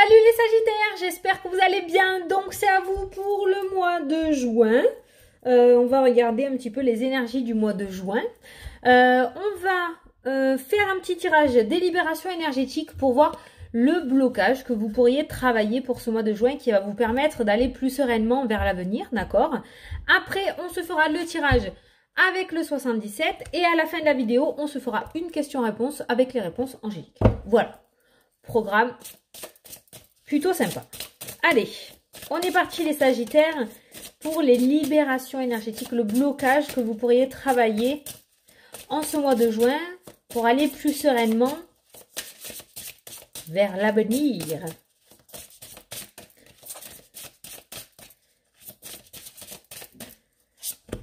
Salut les Sagittaires, j'espère que vous allez bien. Donc c'est à vous pour le mois de juin. On va regarder un petit peu les énergies du mois de juin. On va faire un petit tirage des libérations énergétiques pour voir le blocage que vous pourriez travailler pour ce mois de juin qui va vous permettre d'aller plus sereinement vers l'avenir, d'accord? Après, on se fera le tirage avec le 77 et à la fin de la vidéo, on se fera une question-réponse avec les réponses angéliques. Voilà, programme plutôt sympa. Allez, on est parti les Sagittaires pour les libérations énergétiques, le blocage que vous pourriez travailler en ce mois de juin pour aller plus sereinement vers l'avenir.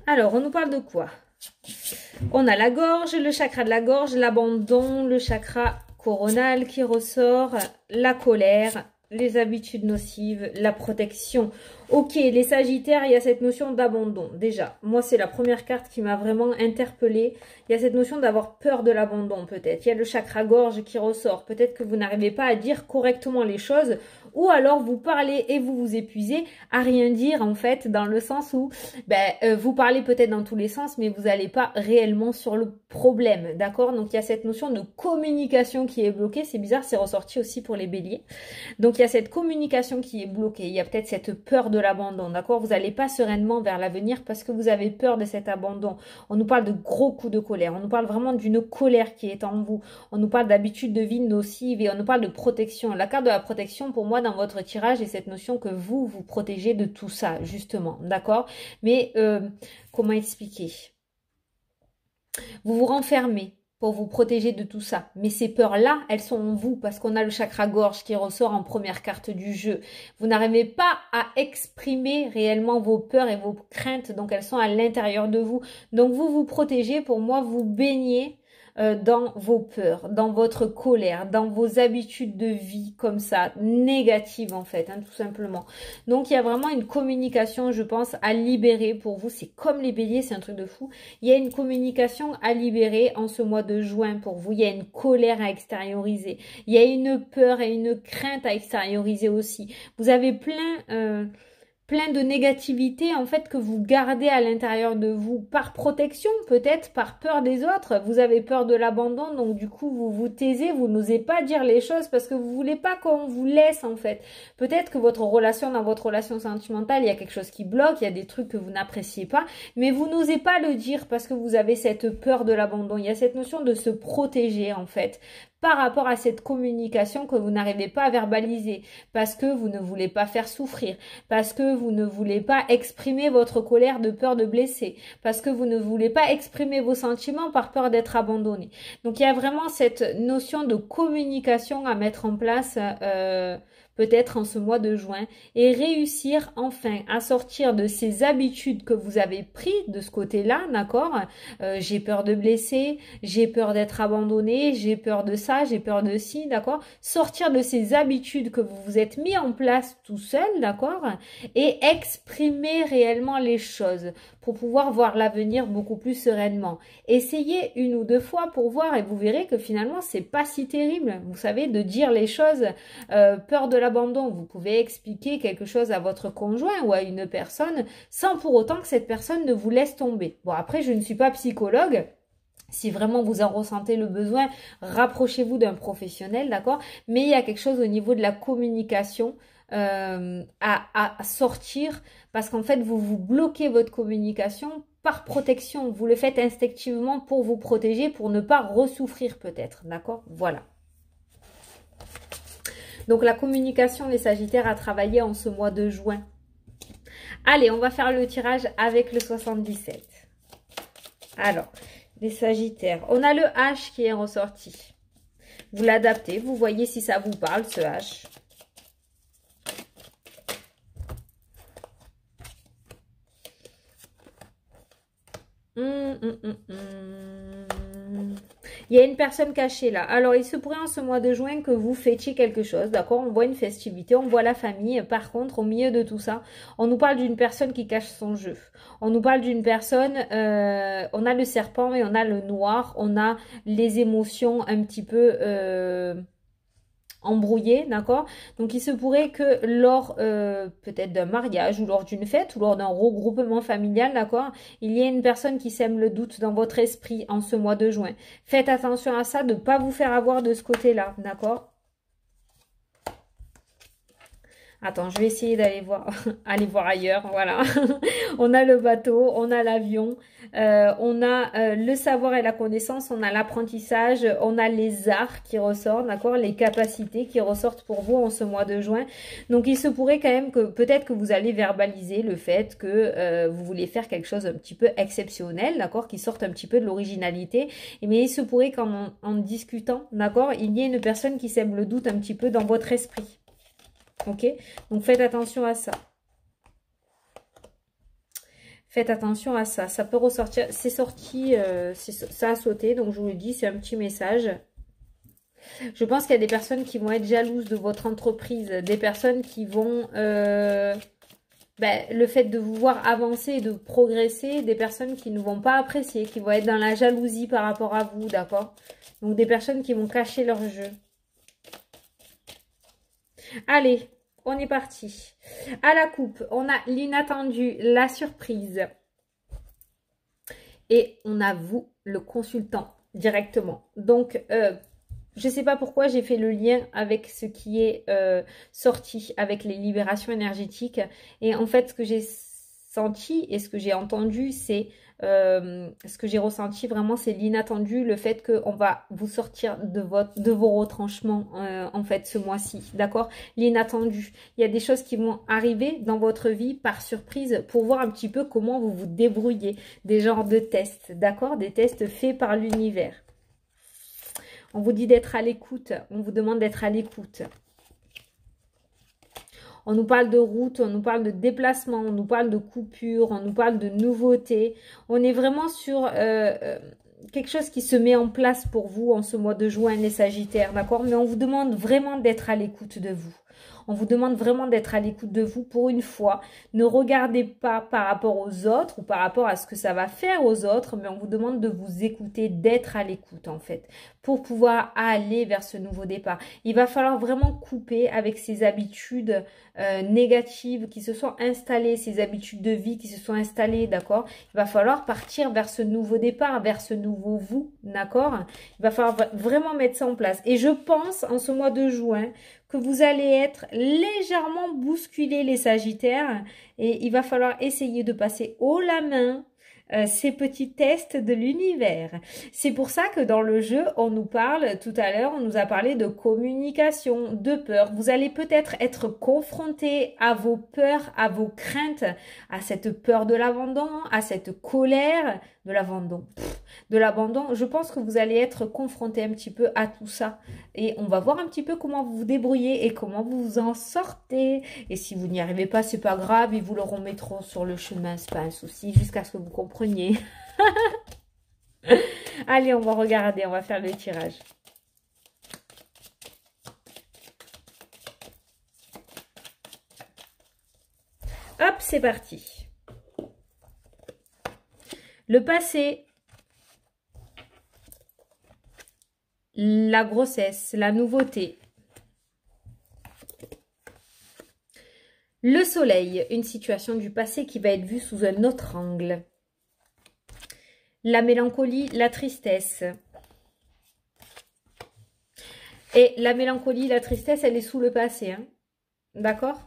Alors, on nous parle de quoi? On a la gorge, le chakra de la gorge, l'abandon, le chakra coronal qui ressort, la colère, les habitudes nocives, la protection. Ok, les Sagittaires, il y a cette notion d'abandon. Déjà, moi, c'est la première carte qui m'a vraiment interpellée. Il y a cette notion d'avoir peur de l'abandon, peut-être. Il y a le chakra gorge qui ressort. Peut-être que vous n'arrivez pas à dire correctement les choses. Ou alors, vous parlez et vous vous épuisez à rien dire, en fait, dans le sens où vous parlez peut-être dans tous les sens, mais vous n'allez pas réellement sur le problème, d'accord? Donc, il y a cette notion de communication qui est bloquée. C'est bizarre, c'est ressorti aussi pour les béliers. Donc, il y a cette communication qui est bloquée. Il y a peut-être cette peur de l'abandon, d'accord? Vous n'allez pas sereinement vers l'avenir parce que vous avez peur de cet abandon. On nous parle de gros coups de colère. On nous parle vraiment d'une colère qui est en vous. On nous parle d'habitudes de vie nocives et on nous parle de protection. La carte de la protection, pour moi, dans votre tirage, est cette notion que vous vous protégez de tout ça, justement, d'accord? Mais comment expliquer? Vous vous renfermez pour vous protéger de tout ça. Mais ces peurs-là, elles sont en vous parce qu'on a le chakra gorge qui ressort en première carte du jeu. Vous n'arrivez pas à exprimer réellement vos peurs et vos craintes, donc elles sont à l'intérieur de vous. Donc vous vous protégez, pour moi, vous baignez dans vos peurs, dans votre colère, dans vos habitudes de vie comme ça, négatives en fait, hein, tout simplement. Donc il y a vraiment une communication, je pense, à libérer pour vous. C'est comme les béliers, c'est un truc de fou. Il y a une communication à libérer en ce mois de juin pour vous. Il y a une colère à extérioriser. Il y a une peur et une crainte à extérioriser aussi. Vous avez plein de négativité en fait que vous gardez à l'intérieur de vous par protection, peut-être par peur des autres. Vous avez peur de l'abandon, donc du coup vous vous taisez, vous n'osez pas dire les choses parce que vous voulez pas qu'on vous laisse en fait. Peut-être que dans votre relation sentimentale, il y a quelque chose qui bloque, il y a des trucs que vous n'appréciez pas, mais vous n'osez pas le dire parce que vous avez cette peur de l'abandon. Il y a cette notion de se protéger en fait par rapport à cette communication que vous n'arrivez pas à verbaliser, parce que vous ne voulez pas faire souffrir, parce que vous ne voulez pas exprimer votre colère de peur de blesser, parce que vous ne voulez pas exprimer vos sentiments par peur d'être abandonné. Donc il y a vraiment cette notion de communication à mettre en place peut-être en ce mois de juin et réussir enfin à sortir de ces habitudes que vous avez prises de ce côté-là, d'accord? J'ai peur de blesser, j'ai peur d'être abandonné, j'ai peur de ça, j'ai peur de ci, d'accord? Sortir de ces habitudes que vous vous êtes mis en place tout seul, d'accord? Et exprimer réellement les choses pour pouvoir voir l'avenir beaucoup plus sereinement. Essayez une ou deux fois pour voir et vous verrez que finalement c'est pas si terrible. Vous savez, de dire les choses, peur de l'abandon, vous pouvez expliquer quelque chose à votre conjoint ou à une personne sans pour autant que cette personne ne vous laisse tomber. Bon, après, je ne suis pas psychologue. Si vraiment vous en ressentez le besoin, rapprochez-vous d'un professionnel, d'accord? Mais il y a quelque chose au niveau de la communication à sortir parce qu'en fait, vous bloquez votre communication par protection. Vous le faites instinctivement pour vous protéger, pour ne pas ressouffrir peut-être, d'accord? Voilà. Donc la communication, les Sagittaires, à travailler en ce mois de juin. Allez, on va faire le tirage avec le 77. Alors, les Sagittaires, on a le H qui est ressorti. Vous l'adaptez, vous voyez si ça vous parle, ce H. Il y a une personne cachée là. Alors, il se pourrait en ce mois de juin que vous fêtiez quelque chose, d'accord? On voit une festivité, on voit la famille. Par contre, au milieu de tout ça, on nous parle d'une personne qui cache son jeu. On nous parle d'une personne, on a le serpent et on a le noir. On a les émotions un petit peu embrouillé, d'accord? Donc il se pourrait que lors peut-être d'un mariage ou lors d'une fête ou lors d'un regroupement familial, d'accord, il y ait une personne qui sème le doute dans votre esprit en ce mois de juin. Faites attention à ça, de ne pas vous faire avoir de ce côté-là, d'accord? Attends, je vais essayer d'aller voir, aller voir ailleurs, voilà. On a le bateau, on a l'avion, on a le savoir et la connaissance, on a l'apprentissage, on a les arts qui ressortent, d'accord, les capacités qui ressortent pour vous en ce mois de juin. Donc, il se pourrait quand même que peut-être que vous allez verbaliser le fait que vous voulez faire quelque chose un petit peu exceptionnel, d'accord, qui sorte un petit peu de l'originalité. Mais il se pourrait qu'en discutant, d'accord, il y ait une personne qui sème le doute un petit peu dans votre esprit. Ok, donc faites attention à ça. Faites attention à ça. Ça peut ressortir. C'est sorti, ça a sauté. Donc je vous le dis, c'est un petit message. Je pense qu'il y a des personnes qui vont être jalouses de votre entreprise. Des personnes qui vont... le fait de vous voir avancer et de progresser. Des personnes qui ne vont pas apprécier. Qui vont être dans la jalousie par rapport à vous, d'accord? Donc des personnes qui vont cacher leur jeu. Allez, on est parti. À la coupe, on a l'inattendu, la surprise. Et on a vous, le consultant, directement. Donc, je ne sais pas pourquoi j'ai fait le lien avec ce qui est sorti, avec les libérations énergétiques. Et en fait, ce que j'ai senti et ce que j'ai entendu, c'est... ce que j'ai ressenti vraiment, c'est l'inattendu, le fait qu'on va vous sortir de vos retranchements en fait ce mois-ci, d'accord? L'inattendu, il y a des choses qui vont arriver dans votre vie par surprise pour voir un petit peu comment vous vous débrouillez, des genres de tests, d'accord? Des tests faits par l'univers. On vous dit d'être à l'écoute, on vous demande d'être à l'écoute. On nous parle de route, on nous parle de déplacement, on nous parle de coupure, on nous parle de nouveautés. On est vraiment sur quelque chose qui se met en place pour vous en ce mois de juin, les Sagittaires, d'accord? Mais on vous demande vraiment d'être à l'écoute de vous. On vous demande vraiment d'être à l'écoute de vous pour une fois. Ne regardez pas par rapport aux autres ou par rapport à ce que ça va faire aux autres, mais on vous demande de vous écouter, d'être à l'écoute en fait, pour pouvoir aller vers ce nouveau départ. Il va falloir vraiment couper avec ces habitudes négatives qui se sont installées, ces habitudes de vie qui se sont installées, d'accord? Il va falloir partir vers ce nouveau départ, vers ce nouveau vous, d'accord? Il va falloir vraiment mettre ça en place. Et je pense en ce mois de juin que vous allez être légèrement bousculés les Sagittaires et il va falloir essayer de passer haut la main ces petits tests de l'univers. C'est pour ça que dans le jeu, on nous parle, tout à l'heure, on nous a parlé de communication, de peur. Vous allez peut-être être confronté à vos peurs, à vos craintes, à cette peur de l'abandon, à cette colère de l'abandon. Je pense que vous allez être confronté un petit peu à tout ça. Et on va voir un petit peu comment vous vous débrouillez et comment vous vous en sortez. Et si vous n'y arrivez pas, c'est pas grave, ils vous le remettront sur le chemin, c'est pas un souci, jusqu'à ce que vous compreniez. Allez, on va regarder, on va faire le tirage. Hop, c'est parti. Le passé, la grossesse, la nouveauté. Le soleil, une situation du passé qui va être vue sous un autre angle. La mélancolie, la tristesse. Et la mélancolie, la tristesse, elle est sous le passé, hein. D'accord?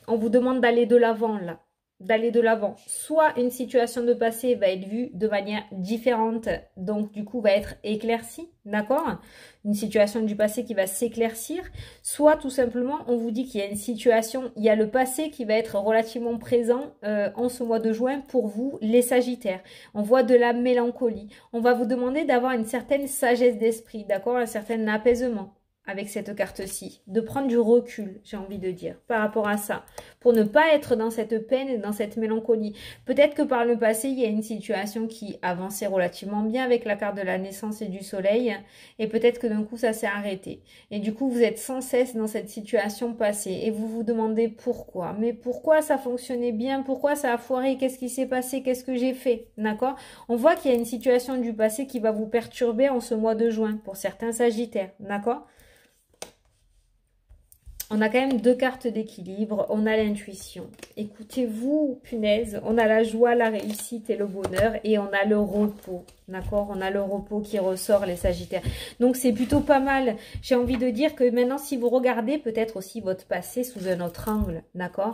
On vous demande d'aller de l'avant, là. D'aller de l'avant. Soit une situation de passé va être vue de manière différente, donc du coup va être éclaircie, d'accord? Une situation du passé qui va s'éclaircir, soit tout simplement on vous dit qu'il y a une situation, il y a le passé qui va être relativement présent en ce mois de juin pour vous les Sagittaires. On voit de la mélancolie. On va vous demander d'avoir une certaine sagesse d'esprit, d'accord? Un certain apaisement avec cette carte-ci, de prendre du recul, j'ai envie de dire, par rapport à ça, pour ne pas être dans cette peine et dans cette mélancolie. Peut-être que par le passé, il y a une situation qui avançait relativement bien avec la carte de la naissance et du soleil, et peut-être que d'un coup, ça s'est arrêté. Et du coup, vous êtes sans cesse dans cette situation passée, et vous vous demandez pourquoi. Mais pourquoi ça fonctionnait bien? Pourquoi ça a foiré? Qu'est-ce qui s'est passé? Qu'est-ce que j'ai fait? D'accord? On voit qu'il y a une situation du passé qui va vous perturber en ce mois de juin, pour certains Sagittaires, d'accord? On a quand même deux cartes d'équilibre. On a l'intuition. Écoutez-vous, punaise. On a la joie, la réussite et le bonheur. Et on a le repos. D'accord? On a le repos qui ressort, les Sagittaires. Donc, c'est plutôt pas mal. J'ai envie de dire que maintenant, si vous regardez peut-être aussi votre passé sous un autre angle. D'accord?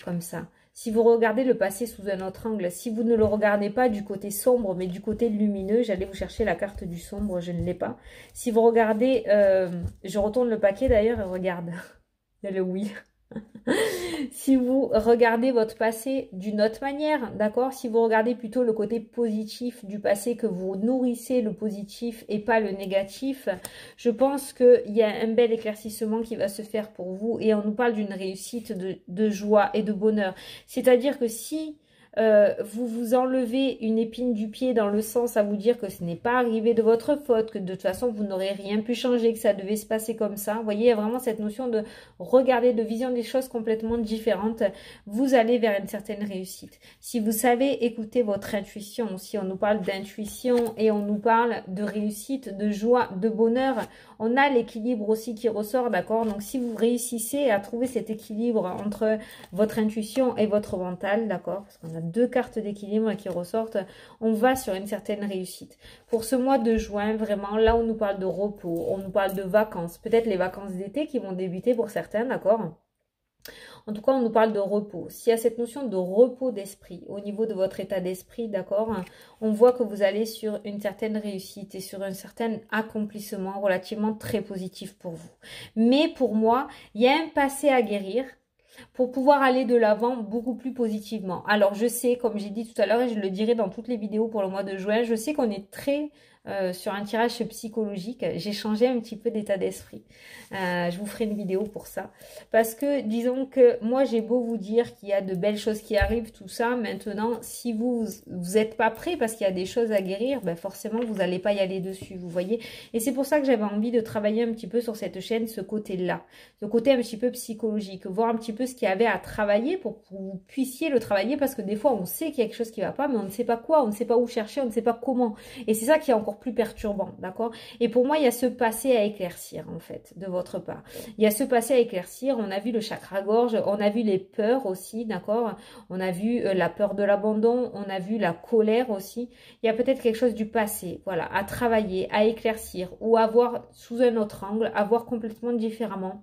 Comme ça. Si vous regardez le passé sous un autre angle, si vous ne le regardez pas du côté sombre, mais du côté lumineux, j'allais vous chercher la carte du sombre, je ne l'ai pas. Si vous regardez, je retourne le paquet d'ailleurs et regarde. Il y a le oui. Si vous regardez votre passé d'une autre manière, d'accord? Si vous regardez plutôt le côté positif du passé, que vous nourrissez le positif et pas le négatif, je pense qu'il y a un bel éclaircissement qui va se faire pour vous. Et on nous parle d'une réussite de joie et de bonheur. C'est-à-dire que si vous vous enlevez une épine du pied dans le sens à vous dire que ce n'est pas arrivé de votre faute, que de toute façon vous n'aurez rien pu changer, que ça devait se passer comme ça. Vous voyez, il y a vraiment cette notion de regarder, de vision des choses complètement différentes. Vous allez vers une certaine réussite. Si vous savez écouter votre intuition, si on nous parle d'intuition et on nous parle de réussite, de joie, de bonheur, on a l'équilibre aussi qui ressort, d'accord? Donc si vous réussissez à trouver cet équilibre entre votre intuition et votre mental, d'accord? Parce qu'on a deux cartes d'équilibre qui ressortent, on va sur une certaine réussite. Pour ce mois de juin, vraiment, là on nous parle de repos, on nous parle de vacances, peut-être les vacances d'été qui vont débuter pour certains, d'accord? En tout cas, on nous parle de repos. S'il y a cette notion de repos d'esprit au niveau de votre état d'esprit, d'accord, on voit que vous allez sur une certaine réussite et sur un certain accomplissement relativement très positif pour vous. Mais pour moi, il y a un passé à guérir pour pouvoir aller de l'avant beaucoup plus positivement. Alors, je sais, comme j'ai dit tout à l'heure, et je le dirai dans toutes les vidéos pour le mois de juin, je sais qu'on est très sur un tirage psychologique. J'ai changé un petit peu d'état d'esprit. Je vous ferai une vidéo pour ça. Parce que, disons que moi, j'ai beau vous dire qu'il y a de belles choses qui arrivent, tout ça. Maintenant, si vous n'êtes pas prêt parce qu'il y a des choses à guérir, ben forcément, vous n'allez pas y aller dessus, vous voyez. Et c'est pour ça que j'avais envie de travailler un petit peu sur cette chaîne, ce côté-là. Ce côté un petit peu psychologique. Voir un petit peu ce qu'il y avait à travailler pour que vous puissiez le travailler. Parce que des fois, on sait qu'il y a quelque chose qui ne va pas, mais on ne sait pas quoi, on ne sait pas où chercher, on ne sait pas comment. Et c'est ça qui est encore plus perturbant, d'accord? Et pour moi, il y a ce passé à éclaircir, en fait, de votre part. Il y a ce passé à éclaircir. On a vu le chakra-gorge, on a vu les peurs aussi, d'accord? On a vu la peur de l'abandon, on a vu la colère aussi. Il y a peut-être quelque chose du passé, voilà, à travailler, à éclaircir ou à voir sous un autre angle, à voir complètement différemment,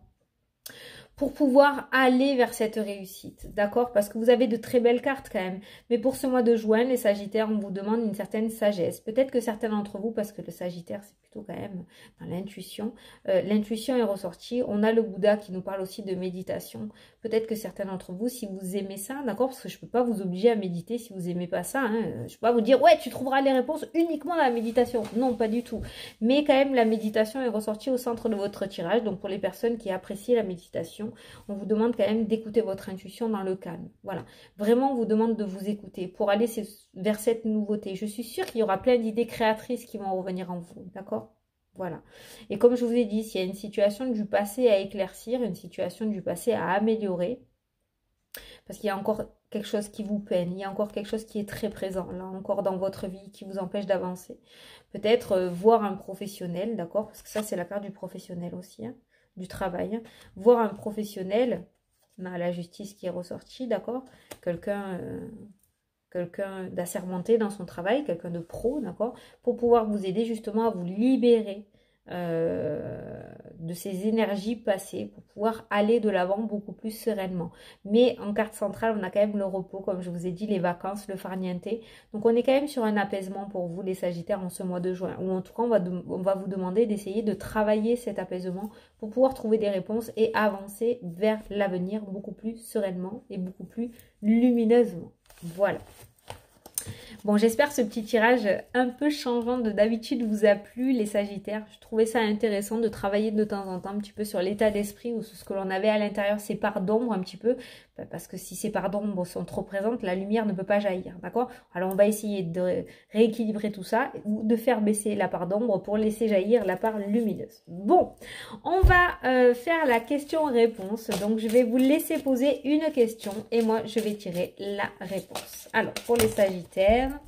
pour pouvoir aller vers cette réussite, d'accord? Parce que vous avez de très belles cartes quand même. Mais pour ce mois de juin, les Sagittaires, on vous demande une certaine sagesse. Peut-être que certains d'entre vous, parce que le Sagittaire, c'est plutôt quand même dans l'intuition. L'intuition est ressortie. On a le Bouddha qui nous parle aussi de méditation. Peut-être que certains d'entre vous, si vous aimez ça, d'accord? Parce que je ne peux pas vous obliger à méditer si vous n'aimez pas ça. Hein. Je ne peux pas vous dire, ouais, tu trouveras les réponses uniquement dans la méditation. Non, pas du tout. Mais quand même, la méditation est ressortie au centre de votre tirage. Donc, pour les personnes qui apprécient la méditation, on vous demande quand même d'écouter votre intuition dans le calme. Voilà. Vraiment, on vous demande de vous écouter pour aller vers cette nouveauté. Je suis sûre qu'il y aura plein d'idées créatrices qui vont revenir en vous. D'accord ? Voilà. Et comme je vous ai dit, s'il y a une situation du passé à éclaircir, une situation du passé à améliorer, parce qu'il y a encore quelque chose qui vous peine, il y a encore quelque chose qui est très présent, là encore dans votre vie, qui vous empêche d'avancer. Peut-être voir un professionnel, d'accord ? Parce que ça, c'est la carte du professionnel aussi, hein, du travail. Voir un professionnel, on a la justice qui est ressortie, d'accord ? Quelqu'un d'assermenté dans son travail, quelqu'un de pro, d'accord, pour pouvoir vous aider justement à vous libérer de ces énergies passées, pour pouvoir aller de l'avant beaucoup plus sereinement. Mais en carte centrale, on a quand même le repos, comme je vous ai dit, les vacances, le farniente. Donc on est quand même sur un apaisement pour vous, les Sagittaires, en ce mois de juin. Ou en tout cas, on va vous demander d'essayer de travailler cet apaisement pour pouvoir trouver des réponses et avancer vers l'avenir beaucoup plus sereinement et beaucoup plus lumineusement. Voilà. Bon, j'espère que ce petit tirage un peu changeant de d'habitude vous a plu, les Sagittaires. Je trouvais ça intéressant de travailler de temps en temps un petit peu sur l'état d'esprit ou sur ce que l'on avait à l'intérieur, ces parts d'ombre un petit peu. Parce que si ces parts d'ombre sont trop présentes, la lumière ne peut pas jaillir, d'accord? Alors, on va essayer de rééquilibrer tout ça ou de faire baisser la part d'ombre pour laisser jaillir la part lumineuse. Bon, on va faire la question-réponse. Donc, je vais vous laisser poser une question et moi, je vais tirer la réponse. Alors, pour les Sagittaires,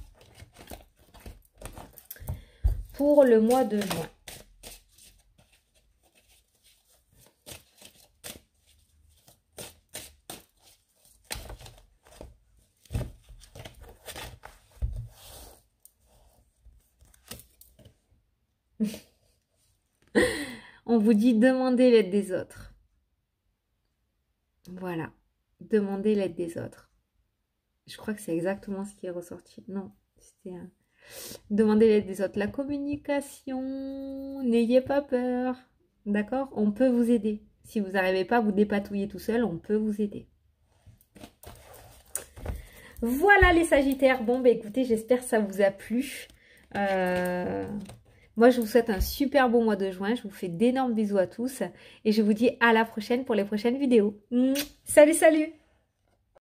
pour le mois de juin. On vous dit demandez l'aide des autres. Voilà. Demandez l'aide des autres. Je crois que c'est exactement ce qui est ressorti. Non, c'était un... Demandez l'aide des autres. La communication, n'ayez pas peur. D'accord? On peut vous aider. Si vous n'arrivez pas à vous dépatouiller tout seul, on peut vous aider. Voilà les Sagittaires. Bon, bah écoutez, j'espère que ça vous a plu. Moi, je vous souhaite un super beau mois de juin. Je vous fais d'énormes bisous à tous. Et je vous dis à la prochaine pour les prochaines vidéos. Salut, salut!